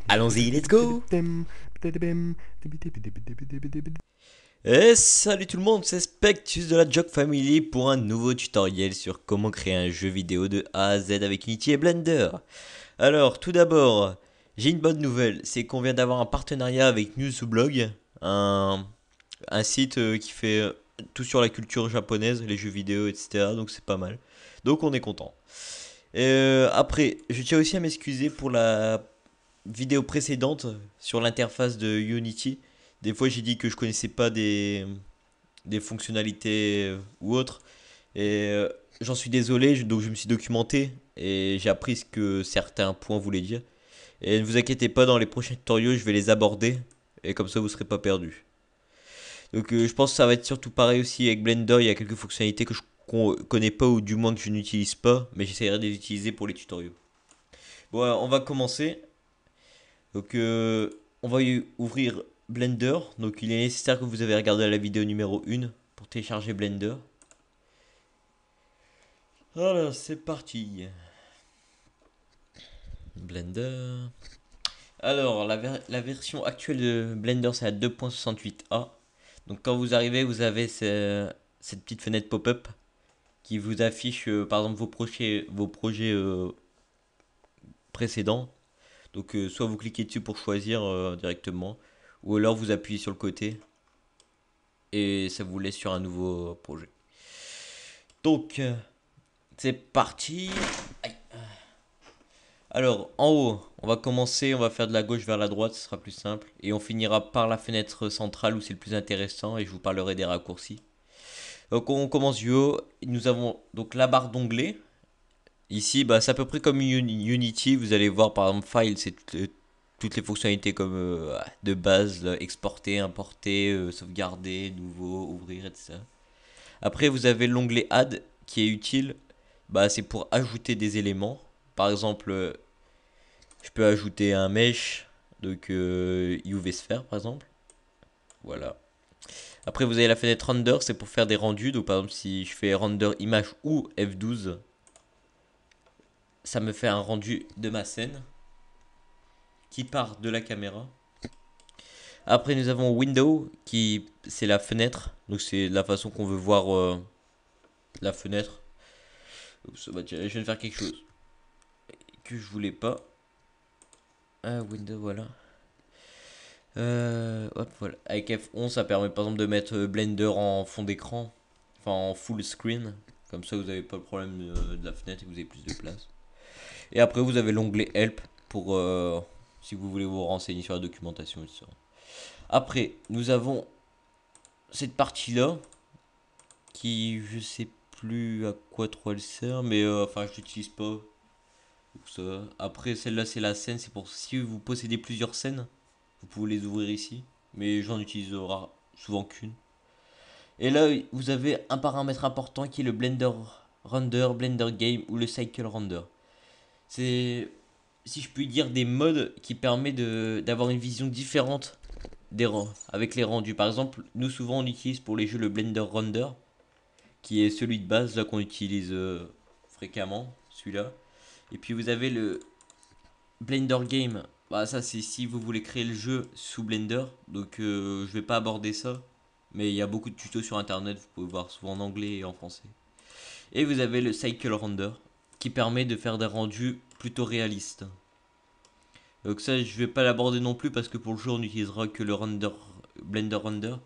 Allons-y, let's go. Et salut tout le monde, c'est Spectus de la Jog Family pour un nouveau tutoriel sur comment créer un jeu vidéo de A à Z avec Unity et Blender. Alors, tout d'abord, j'ai une bonne nouvelle, c'est qu'on vient d'avoir un partenariat avec Newsblog, un site qui fait tout sur la culture japonaise, les jeux vidéo, etc. Donc c'est pas mal. Donc on est content. Après, je tiens aussi à m'excuser pour la vidéo précédente sur l'interface de Unity. Des fois, j'ai dit que je connaissais pas des fonctionnalités ou autres. Et j'en suis désolé, donc je me suis documenté et j'ai appris ce que certains points voulaient dire. Et ne vous inquiétez pas, dans les prochains tutoriels, je vais les aborder. Et comme ça, vous serez pas perdus. Donc je pense que ça va être surtout pareil aussi avec Blender. Il y a quelques fonctionnalités que je connais pas ou du moins que je n'utilise pas. Mais j'essaierai de les utiliser pour les tutoriels. Bon, on va commencer. Donc, on va ouvrir Blender. Donc, il est nécessaire que vous avez regardé la vidéo numéro 1 pour télécharger Blender. Voilà, c'est parti. Blender. Alors, la version actuelle de Blender, c'est la 2.68a. Donc, quand vous arrivez, vous avez cette petite fenêtre pop-up qui vous affiche, par exemple, vos projets précédents. Donc, soit vous cliquez dessus pour choisir directement, ou alors vous appuyez sur le côté et ça vous laisse sur un nouveau projet. Donc, c'est parti. Aïe. Alors, en haut, on va commencer, on va faire de la gauche vers la droite, ce sera plus simple. Et on finira par la fenêtre centrale où c'est le plus intéressant et je vous parlerai des raccourcis. Donc, on commence du haut. Nous avons donc la barre d'onglet. Ici, bah, c'est à peu près comme Unity. Vous allez voir, par exemple, File, c'est toutes les fonctionnalités comme de base, là, exporter, importer, sauvegarder, nouveau, ouvrir, etc. Après, vous avez l'onglet Add qui est utile. Bah, c'est pour ajouter des éléments. Par exemple, je peux ajouter un mesh, donc UV Sphere par exemple. Voilà. Après, vous avez la fenêtre Render, c'est pour faire des rendus. Donc, par exemple, si je fais Render image ou F12, ça me fait un rendu de ma scène qui part de la caméra. Après, nous avons Window, qui c'est la fenêtre. Donc, c'est la façon qu'on veut voir la fenêtre. Oups, bah, tiens, je viens de faire quelque chose que je voulais pas. Ah, Window, voilà. Hop, voilà. Avec F11, ça permet par exemple de mettre Blender en fond d'écran, enfin en full screen. Comme ça, vous n'avez pas le problème de la fenêtre et que vous avez plus de place. Et après, vous avez l'onglet Help pour si vous voulez vous renseigner sur la documentation, etc. Après, nous avons cette partie-là qui, je sais plus à quoi trop elle sert, mais enfin, je l'utilise pas. Pour ça. Après, celle-là, c'est la scène. C'est pour si vous possédez plusieurs scènes, vous pouvez les ouvrir ici. Mais j'en utilise souvent qu'une. Et là, vous avez un paramètre important qui est le Blender Render, Blender Game ou le Cycle Render. C'est, si je puis dire, des modes qui permettent d'avoir une vision différente avec les rendus. Par exemple, nous souvent on utilise pour les jeux le Blender Render, qui est celui de base là qu'on utilise fréquemment, celui-là. Et puis vous avez le Blender Game. Bah ça c'est si vous voulez créer le jeu sous Blender. Donc je vais pas aborder ça. Mais il y a beaucoup de tutos sur internet, vous pouvez voir souvent en anglais et en français. Et vous avez le Cycle Render qui permet de faire des rendus plutôt réalistes. Donc ça je vais pas l'aborder non plus parce que pour le jeu on n'utilisera que le Blender Render.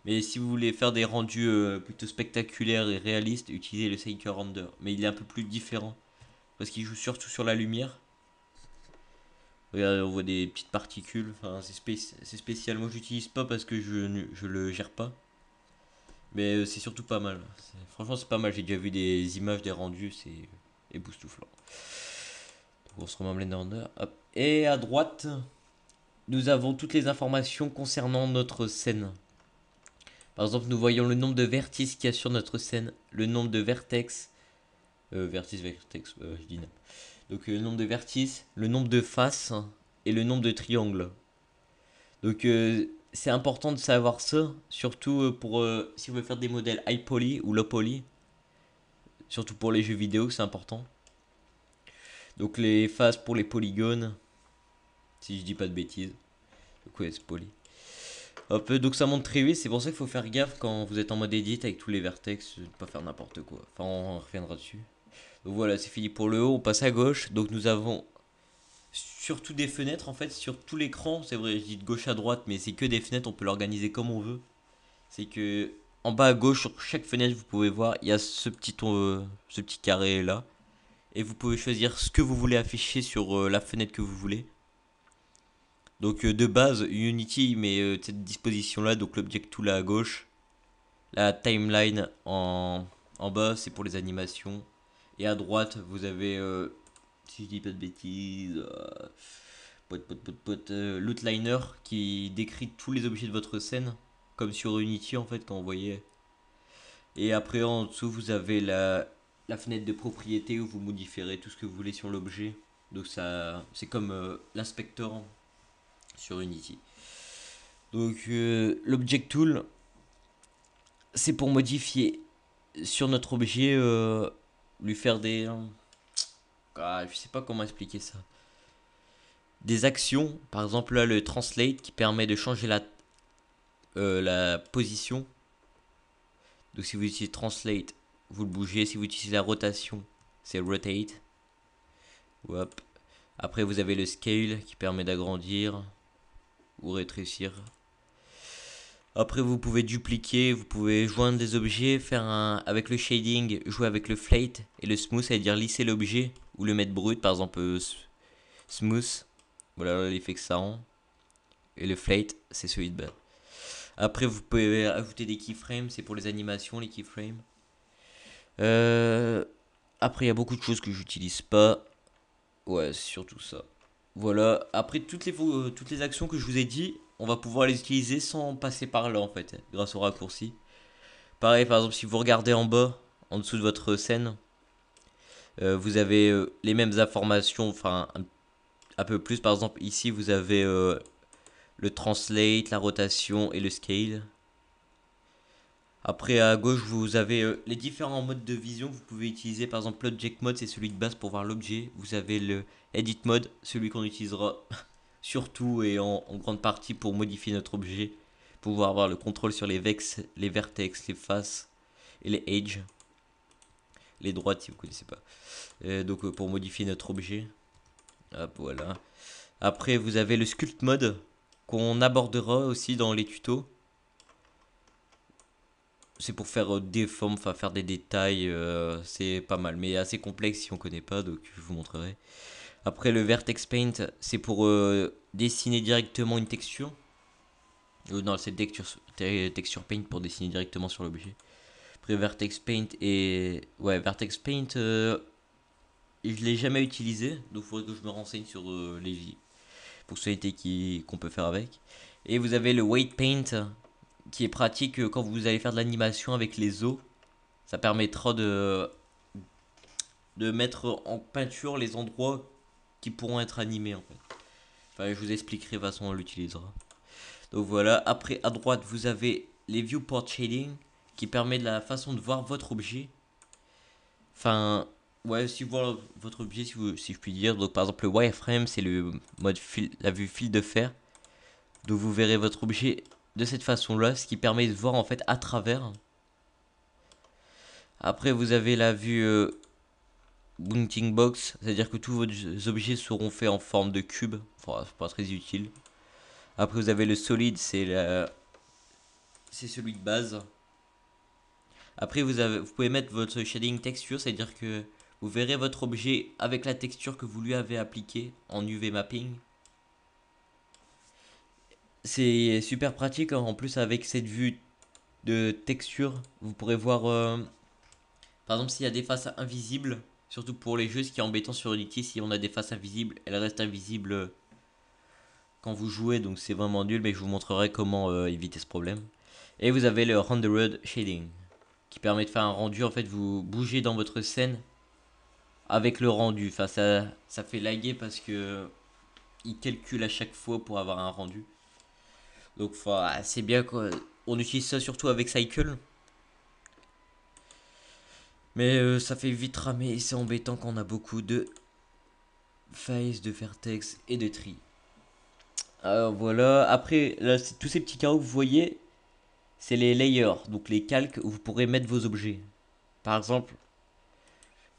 Mais si vous voulez faire des rendus plutôt spectaculaires et réalistes, utilisez le Cycle Render. Mais il est un peu plus différent parce qu'il joue surtout sur la lumière. Regardez, on voit des petites particules. Enfin, c'est spécial. Moi, j'utilise pas parce que je le gère pas. Mais c'est surtout pas mal. Franchement, c'est pas mal. J'ai déjà vu des images, des rendus. C'est époustouflant. Donc, on se remet en Blender Render. Hop. Et à droite, nous avons toutes les informations concernant notre scène. Par exemple, nous voyons le nombre de vertices qu'il y a sur notre scène, le nombre de vertex. Vertex, je dis non. Donc le nombre de vertices, le nombre de faces et le nombre de triangles. Donc c'est important de savoir ça, surtout pour si vous voulez faire des modèles high poly ou low poly, surtout pour les jeux vidéo, c'est important. Donc les faces pour les polygones, si je dis pas de bêtises. Donc ouais, c'est poly. Hop, donc ça monte très vite, c'est pour ça qu'il faut faire gaffe quand vous êtes en mode edit avec tous les vertex, de ne pas faire n'importe quoi. Enfin, on reviendra dessus. Donc voilà, c'est fini pour le haut, on passe à gauche. Donc nous avons surtout des fenêtres en fait, sur tout l'écran. C'est vrai, je dis de gauche à droite, mais c'est que des fenêtres, on peut l'organiser comme on veut. C'est que en bas à gauche, sur chaque fenêtre, vous pouvez voir, il y a ce petit carré là. Et vous pouvez choisir ce que vous voulez afficher sur la fenêtre que vous voulez. Donc de base, Unity met cette disposition là, donc l'object tool là à gauche. La timeline en bas, c'est pour les animations. Et à droite, vous avez, si je dis pas de bêtises, l'outliner qui décrit tous les objets de votre scène, comme sur Unity en fait, quand vous voyez. Et après, en dessous, vous avez la fenêtre de propriété où vous modifierez tout ce que vous voulez sur l'objet. Donc ça, c'est comme l'inspecteur sur Unity. Donc l'object tool, c'est pour modifier sur notre objet, lui faire des... je sais pas comment expliquer ça. Des actions, par exemple là le translate qui permet de changer la position. Donc si vous utilisez translate, vous le bougez. Si vous utilisez la rotation, c'est rotate. Hop. Après vous avez le scale qui permet d'agrandir ou rétrécir. Après vous pouvez dupliquer, vous pouvez joindre des objets, faire un avec le shading, jouer avec le flate et le smooth, c'est-à-dire lisser l'objet ou le mettre brut, par exemple smooth. Voilà l'effet que ça rend. Et le flate, c'est celui de bas. Après vous pouvez ajouter des keyframes, c'est pour les animations les keyframes. Après il y a beaucoup de choses que j'utilise pas. Ouais, c'est surtout ça. Voilà, après toutes les actions que je vous ai dit, on va pouvoir les utiliser sans passer par là en fait, grâce au raccourci. Pareil, par exemple, si vous regardez en bas, en dessous de votre scène, vous avez les mêmes informations, enfin un peu plus. Par exemple, ici vous avez le translate, la rotation et le scale. Après à gauche vous avez les différents modes de vision que vous pouvez utiliser. Par exemple l'object mode c'est celui de base pour voir l'objet. Vous avez le edit mode, celui qu'on utilisera surtout et en grande partie pour modifier notre objet. Pouvoir avoir le contrôle sur les vertex, les faces et les edges. Les droites si vous ne connaissez pas. Donc pour modifier notre objet. Hop, voilà. Après vous avez le sculpt mode qu'on abordera aussi dans les tutos. C'est pour faire des formes, enfin faire des détails, c'est pas mal, mais assez complexe si on connaît pas, donc je vous montrerai. Après le Vertex Paint, c'est pour dessiner directement une texture. Non, c'est texture Paint pour dessiner directement sur l'objet. Après Vertex Paint et... Ouais, Vertex Paint, je l'ai jamais utilisé, donc il faudrait que je me renseigne sur les fonctionnalités qu'on peut faire avec. Et vous avez le Weight Paint, qui est pratique quand vous allez faire de l'animation avec les os. Ça permettra de mettre en peinture les endroits qui pourront être animés en fait. Enfin, je vous expliquerai de toute façon on l'utilisera. Donc voilà, après à droite vous avez les viewport shading qui permet de la façon de voir votre objet. Enfin, ouais, si vous voyez votre objet, si je puis dire. Donc par exemple le wireframe c'est le mode la vue fil de fer. Donc vous verrez votre objet de cette façon là, ce qui permet de voir en fait à travers. Après vous avez la vue Bounting Box, c'est-à-dire que tous vos objets seront faits en forme de cube. Enfin, c'est pas très utile. Après, vous avez le solide, c'est celui de base. Après, vous pouvez mettre votre shading texture, c'est-à-dire que vous verrez votre objet avec la texture que vous lui avez appliquée en UV mapping. C'est super pratique, hein. En plus, avec cette vue de texture, vous pourrez voir, par exemple, s'il y a des faces invisibles. Surtout pour les jeux, ce qui est embêtant sur Unity, si on a des faces invisibles, elles restent invisibles quand vous jouez, donc c'est vraiment nul, mais je vous montrerai comment éviter ce problème. Et vous avez le rendered shading, qui permet de faire un rendu, en fait vous bougez dans votre scène avec le rendu. Enfin ça fait laguer parce que il calcule à chaque fois pour avoir un rendu. Donc c'est bien quoi. On utilise ça surtout avec Cycle. Mais ça fait vite ramer et c'est embêtant quand on a beaucoup de face, de vertex et de tri. Alors voilà, après là, tous ces petits carreaux que vous voyez, c'est les layers, donc les calques où vous pourrez mettre vos objets. Par exemple,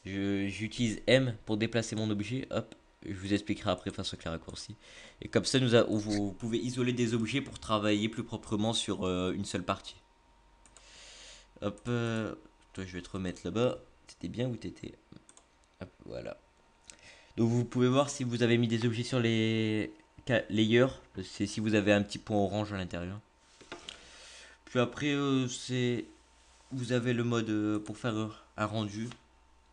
j'utilise M pour déplacer mon objet, hop, je vous expliquerai après face au clair raccourci. Et comme ça, vous pouvez isoler des objets pour travailler plus proprement sur une seule partie. Hop, toi je vais te remettre là-bas. T'étais bien où t'étais? Hop, voilà. Donc vous pouvez voir si vous avez mis des objets sur les layers, c'est si vous avez un petit point orange à l'intérieur. Puis après, vous avez le mode pour faire un rendu,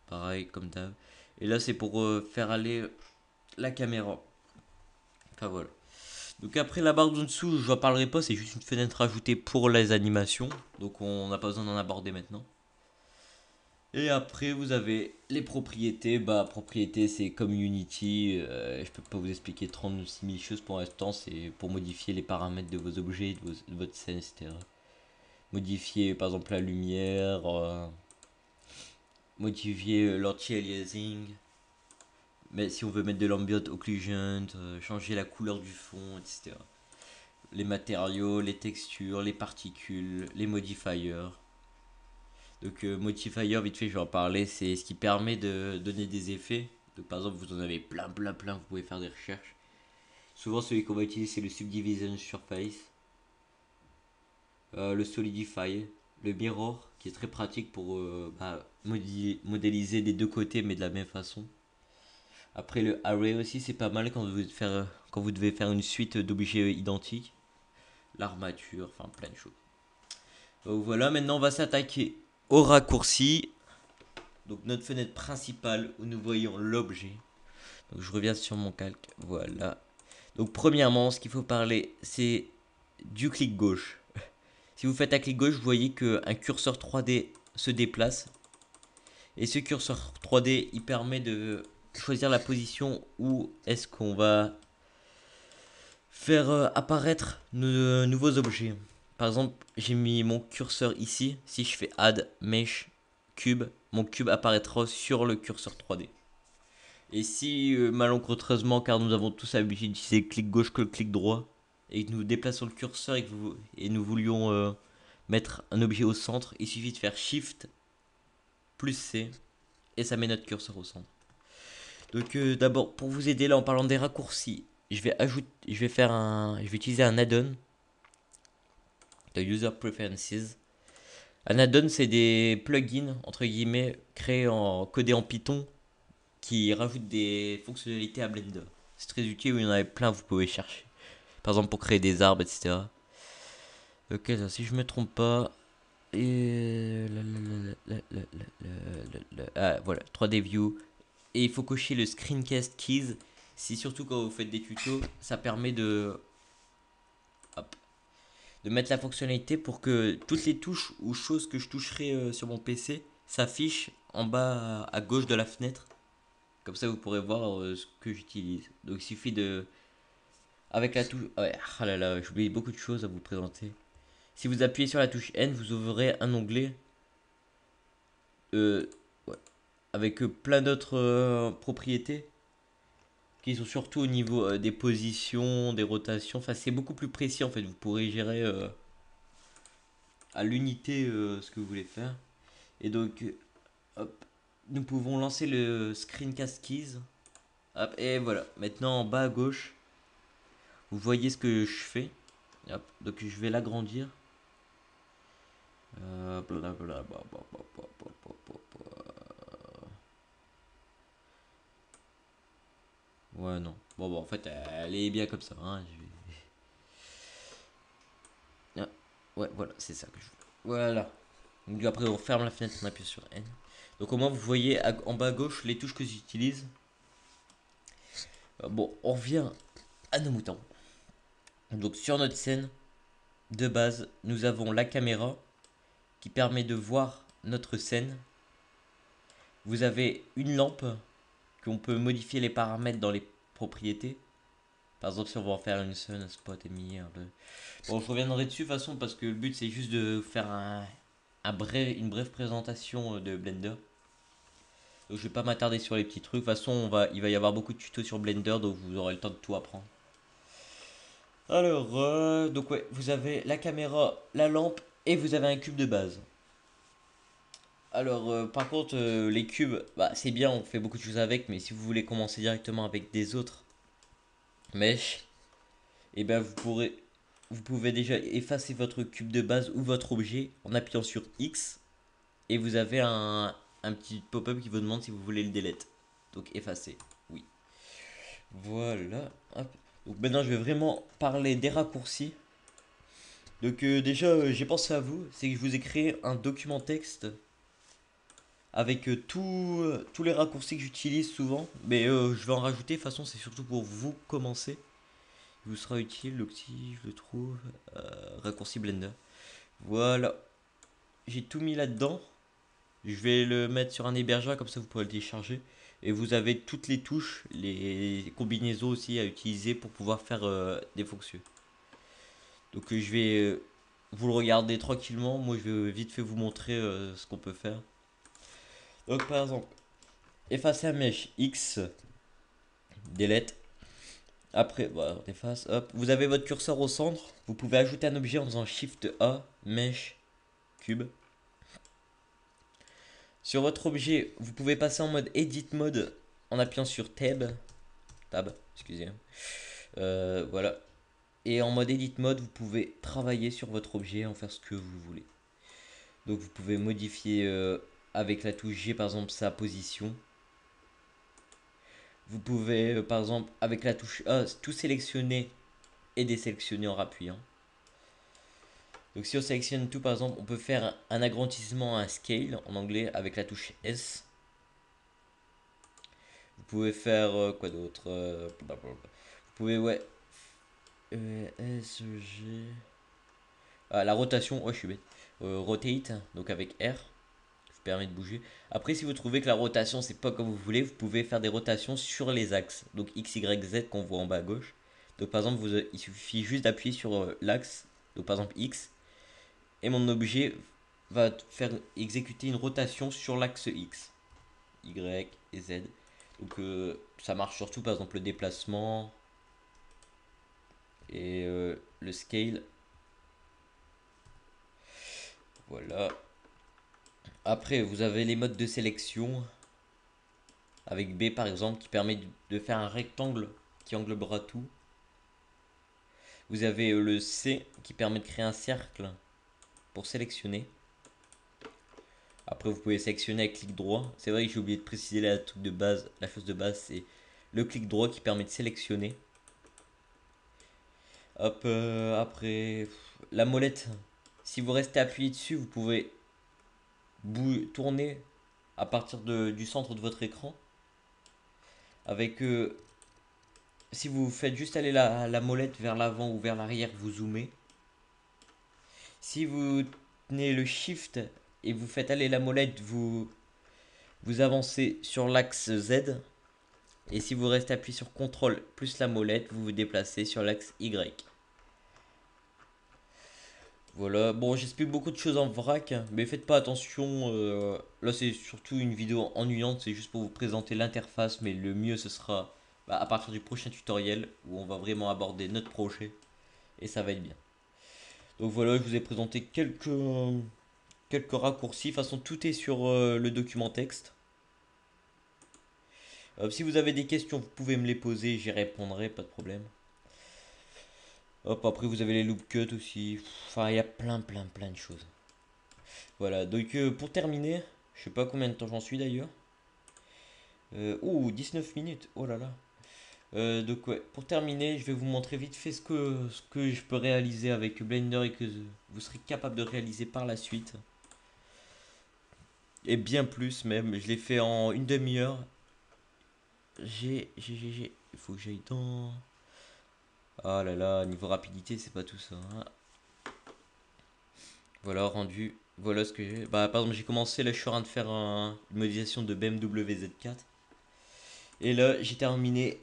pareil comme d'hab. Et là c'est pour faire aller la caméra. Enfin voilà. Donc après la barre d'en dessous, je n'en parlerai pas, c'est juste une fenêtre ajoutée pour les animations. Donc on n'a pas besoin d'en aborder maintenant. Et après vous avez les propriétés. Bah propriétés c'est comme Unity. Je peux pas vous expliquer 36 000 choses pour l'instant. C'est pour modifier les paramètres de vos objets, de votre scène, etc. Modifier par exemple la lumière. Modifier l'anti-aliasing. Mais si on veut mettre de l'ambient occlusion, changer la couleur du fond, etc. Les matériaux, les textures, les particules, les modifiers. Donc modifier, vite fait, je vais en parler, c'est ce qui permet de donner des effets. Donc par exemple, vous en avez plein, plein, plein, vous pouvez faire des recherches. Souvent, celui qu'on va utiliser, c'est le Subdivision Surface, le Solidify, le Mirror, qui est très pratique pour modéliser des deux côtés, mais de la même façon. Après, le Array aussi, c'est pas mal quand vous devez faire une suite d'objets identiques. L'armature, enfin plein de choses. Donc voilà, maintenant on va s'attaquer au raccourci. Donc notre fenêtre principale où nous voyons l'objet. Donc je reviens sur mon calque, voilà. Donc premièrement, ce qu'il faut parler, c'est du clic gauche. Si vous faites un clic gauche, vous voyez qu'un curseur 3D se déplace. Et ce curseur 3D, il permet de choisir la position où est-ce qu'on va faire apparaître nos nouveaux objets. Par exemple, j'ai mis mon curseur ici. Si je fais Add, Mesh, Cube, mon cube apparaîtra sur le curseur 3D. Et si malencontreusement, car nous avons tous l'habitude d'utiliser le clic gauche que le clic droit, et que nous déplaçons le curseur et nous voulions mettre un objet au centre, il suffit de faire Shift plus C, et ça met notre curseur au centre. Donc d'abord, pour vous aider là en parlant des raccourcis, je vais utiliser un add-on de User Preferences. Un add-on, c'est des plugins entre guillemets codés en Python qui rajoutent des fonctionnalités à Blender. C'est très utile, il y en a plein, vous pouvez chercher. Par exemple pour créer des arbres, etc. Ok, ça, si je me trompe pas. Voilà, 3D View. Et il faut cocher le Screencast Keys. Si surtout quand vous faites des tutos, ça permet hop, de mettre la fonctionnalité pour que toutes les touches ou choses que je toucherai sur mon PC s'affichent en bas à gauche de la fenêtre. Comme ça, vous pourrez voir ce que j'utilise. Donc, il suffit de. Avec la touche. Ouais, ah là là, j'oublie beaucoup de choses à vous présenter. Si vous appuyez sur la touche N, vous ouvrez un onglet euh, ouais, avec plein d'autres propriétés qui sont surtout au niveau des positions, des rotations. Enfin, c'est beaucoup plus précis en fait. Vous pourrez gérer à l'unité ce que vous voulez faire. Et donc, hop, nous pouvons lancer le Screencast Keys. Hop, et voilà. Maintenant, en bas à gauche, vous voyez ce que je fais. Hop, donc je vais l'agrandir. Ouais, non. Bon, en fait, elle est bien comme ça. Hein. Ah, ouais, voilà, c'est ça que je veux. Voilà. Donc après, on ferme la fenêtre, on appuie sur N. Donc au moins, vous voyez en bas à gauche les touches que j'utilise. Bon, on revient à nos moutons. Donc sur notre scène de base, nous avons la caméra qui permet de voir notre scène. Vous avez une lampe qu'on peut modifier les paramètres dans les propriétés. Par exemple, si on veut en faire une sun, un spot, émis. Bon, je reviendrai dessus de toute façon parce que le but c'est juste de faire une brève présentation de Blender. Donc je vais pas m'attarder sur les petits trucs. De toute façon, il va y avoir beaucoup de tutos sur Blender, donc vous aurez le temps de tout apprendre. Alors, donc ouais, vous avez la caméra, la lampe et vous avez un cube de base. Alors, par contre, les cubes, bah, c'est bien, on fait beaucoup de choses avec, mais si vous voulez commencer directement avec des autres mèches, et ben vous pouvez déjà effacer votre cube de base ou votre objet en appuyant sur X, et vous avez un petit pop-up qui vous demande si vous voulez le delete. Donc effacer, oui. Voilà. Hop. Donc maintenant, je vais vraiment parler des raccourcis. Donc déjà, j'ai pensé à vous, c'est que je vous ai créé un document texte avec tous les raccourcis que j'utilise souvent. Mais je vais en rajouter, de toute façon, c'est surtout pour vous commencer. Il vous sera utile, donc si je le trouve, raccourci Blender. Voilà, j'ai tout mis là-dedans. Je vais le mettre sur un hébergeur, comme ça vous pourrez le télécharger. Et vous avez toutes les touches, les combinaisons aussi à utiliser pour pouvoir faire des fonctions. Donc je vais vous le regarder tranquillement. Moi je vais vite fait vous montrer ce qu'on peut faire. Donc par exemple, effacer un mesh X, delete. Après, voilà, on efface, hop. Vous avez votre curseur au centre. Vous pouvez ajouter un objet en faisant Shift A, mesh, cube. Sur votre objet, vous pouvez passer en mode Edit Mode en appuyant sur Tab, excusez. Voilà. Et en mode Edit Mode, vous pouvez travailler sur votre objet, en faire ce que vous voulez. Donc vous pouvez modifier avec la touche G par exemple sa position. Vous pouvez par exemple avec la touche A tout sélectionner et désélectionner en rappuyant. Donc si on sélectionne tout par exemple, on peut faire un agrandissement, un scale en anglais avec la touche S. Vous pouvez faire quoi d'autre Vous pouvez ouais S, G. Ah, la rotation, ouais je suis bête. Rotate, donc avec R. Permet de bouger. Après, si vous trouvez que la rotation c'est pas comme vous voulez, vous pouvez faire des rotations sur les axes. Donc X, Y, Z qu'on voit en bas à gauche. Donc par exemple, il suffit juste d'appuyer sur l'axe. Donc par exemple X. Et mon objet va faire exécuter une rotation sur l'axe X, Y et Z. Donc ça marche surtout par exemple le déplacement et le scale. Voilà. Après, vous avez les modes de sélection avec B par exemple qui permet de faire un rectangle qui englobera tout. Vous avez le C qui permet de créer un cercle pour sélectionner. Après vous pouvez sélectionner avec clic droit. C'est vrai que j'ai oublié de préciser la truc de base, la chose de base c'est le clic droit qui permet de sélectionner. Hop, après la molette. Si vous restez appuyé dessus, vous pouvez tourner à partir du centre de votre écran. Avec si vous faites juste aller la molette vers l'avant ou vers l'arrière, vous zoomez. Si vous tenez le shift et vous faites aller la molette, vous avancez sur l'axe Z. Et si vous restez appuyé sur CTRL plus la molette, vous vous déplacez sur l'axe Y. Voilà, bon j'explique beaucoup de choses en vrac, mais faites pas attention, là c'est surtout une vidéo ennuyante, c'est juste pour vous présenter l'interface, mais le mieux ce sera à partir du prochain tutoriel, où on va vraiment aborder notre projet, et ça va être bien. Donc voilà, je vous ai présenté quelques raccourcis, de toute façon tout est sur le document texte. Si vous avez des questions, vous pouvez me les poser, j'y répondrai, pas de problème. Hop, après vous avez les loop cuts aussi, enfin il y a plein de choses. Voilà, donc pour terminer, je sais pas combien de temps j'en suis d'ailleurs. Oh, 19 minutes, oh là là. Donc ouais, pour terminer, je vais vous montrer vite fait ce que je peux réaliser avec Blender et que vous serez capable de réaliser par la suite. Et bien plus même, je l'ai fait en une demi-heure. Il faut que j'aille dans... Ah là là, niveau rapidité, c'est pas tout ça, hein. Voilà, rendu. Voilà ce que j'ai. Bah, par exemple, j'ai commencé, là, je suis en train de faire une modélisation de BMW Z4. Et là, j'ai terminé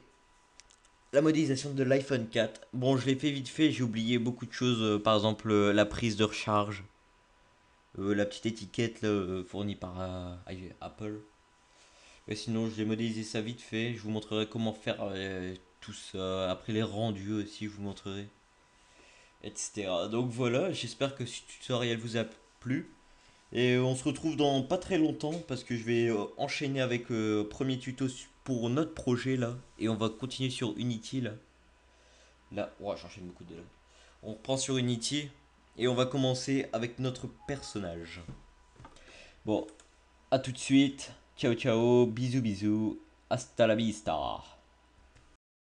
la modélisation de l'iPhone 4. Bon, je l'ai fait vite fait, j'ai oublié beaucoup de choses. Par exemple, la prise de recharge. La petite étiquette là, fournie par Apple. Et sinon, je vais modéliser ça vite fait. Je vous montrerai comment faire tout ça. Après les rendus aussi, je vous montrerai, etc. Donc voilà, j'espère que ce tutoriel vous a plu. Et on se retrouve dans pas très longtemps parce que je vais enchaîner avec premier tuto pour notre projet là. Et on va continuer sur Unity là. Là, ouais, j'enchaîne beaucoup de là. On reprend sur Unity et on va commencer avec notre personnage. Bon, à tout de suite. Ciao ciao, bisous bisous. Hasta la vista.